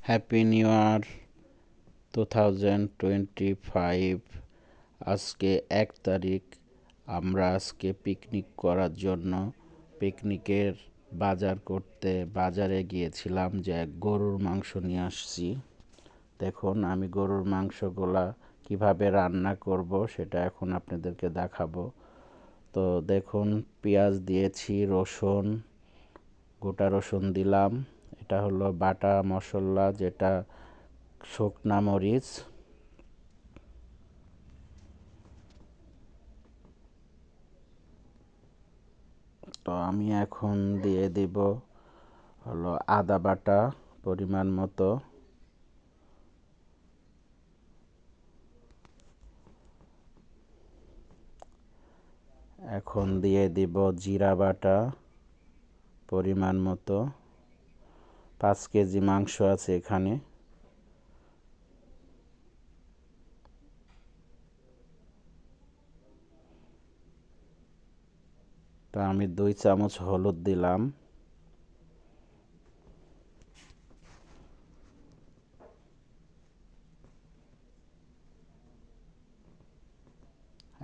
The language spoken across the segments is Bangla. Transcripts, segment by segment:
Happy new year 2025। আজকে 1 তারিখ। আমরা আজকে পিকনিক করার জন্য পিকনিকের বাজার করতে বাজারে গিয়েছিলাম, যে গরুর মাংস নিয়ে আসছি। দেখুন, আমি গরুর মাংসগুলা কিভাবে রান্না করব সেটা এখন আপনাদেরকে দেখাবো। তো দেখুন, পেঁয়াজ দিয়েছি, রসুন, গোটা রসুন দিলাম। এটা হলো বাটা মশলা, যেটা শুকনা মরিচ। তো আমি এখন দিয়ে দিব হলো আদা বাটা পরিমাণ মতো। এখন দিয়ে দিব জিরা বাটা পরিমাণ মতো। 5 কেজি মাংস আছে এখানে। তো আমি 2 চামচ হলুদ দিলাম।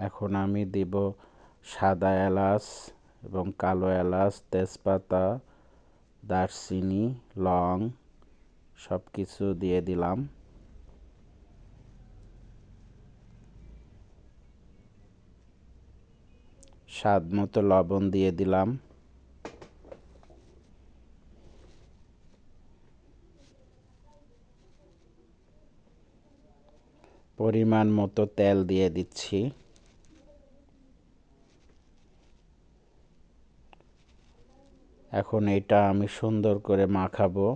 এখন আমি দিব সাদা এলাচ এবং কালো এলাচ, তেজপাতা, দারচিনি, লং সব কিছু দিয়ে দিলাম। স্বাদ মতো লবণ দিয়ে দিলাম। পরিমাণ মতো তেল দিয়ে দিচ্ছি। এখন এটা আমি সুন্দর করে মাখাবো।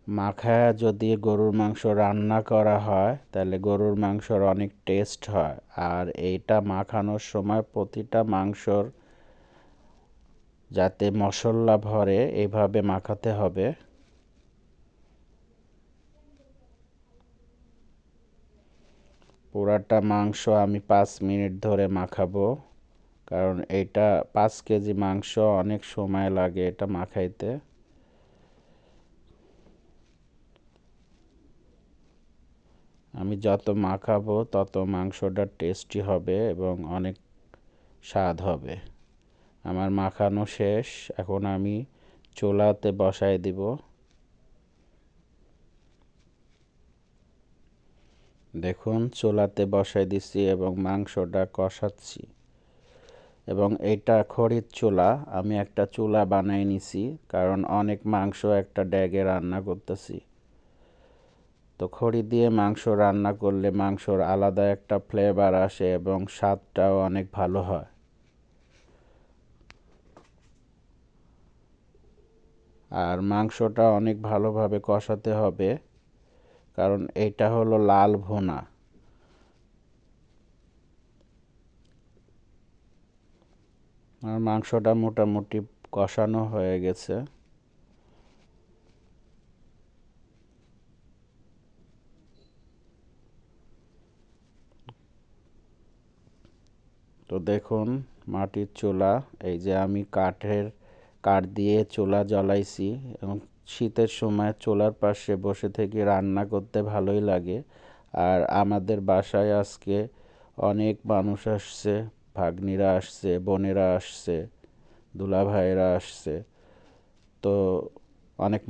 মাখায় যদি গরুর মাংস রান্না করা হয় তাহলে গরুর মাংসর অনেক টেস্ট হয়। আর এইটা মাখানোর সময় প্রতিটা মাংসর যাতে মশলা ভরে এইভাবে মাখাতে হবে। পুরাটা মাংস আমি 5 মিনিট ধরে মাখাবো, কারণ এটা 5 কেজি মাংস, অনেক সময় লাগে এটা মাখাইতে। আমি যত মাখাবো তত মাংসটা টেস্টি হবে এবং অনেক স্বাদ হবে। আমার মাখানো শেষ। এখন আমি চুলাতে বসায় দিব। দেখুন, চুলাতে বসায় দিচ্ছি এবং মাংসটা কষাচ্ছি। এবং এইটা খড়ির চুলা, আমি একটা চুলা বানাই নিছি, কারণ অনেক মাংস একটা ড্যাগে রান্না করতেছি। তো খড়ি দিয়ে মাংস রান্না করলে মাংসর আলাদা একটা ফ্লেভার আসে এবং স্বাদটাও অনেক ভালো হয়। আর মাংসটা অনেক ভালোভাবে কষাতে হবে, কারণ এটা হলো লাল ভুনা। আর মাংসটা মোটামুটি কষানো হয়ে গেছে। তো দেখুন, মাটির চুলা, এই যে আমি কাঠ দিয়ে চুলা জ্বালাইছি এবং শীতের সময় চুলার পাশে বসে থেকে রান্না করতে ভালোই লাগে। আর আমাদের বাসায় আজকে অনেক মানুষ আসছে, ভাগ্নিরা আসছে, বোনেরা আসছে, দুলাভাইরা আসছে। তো অনেক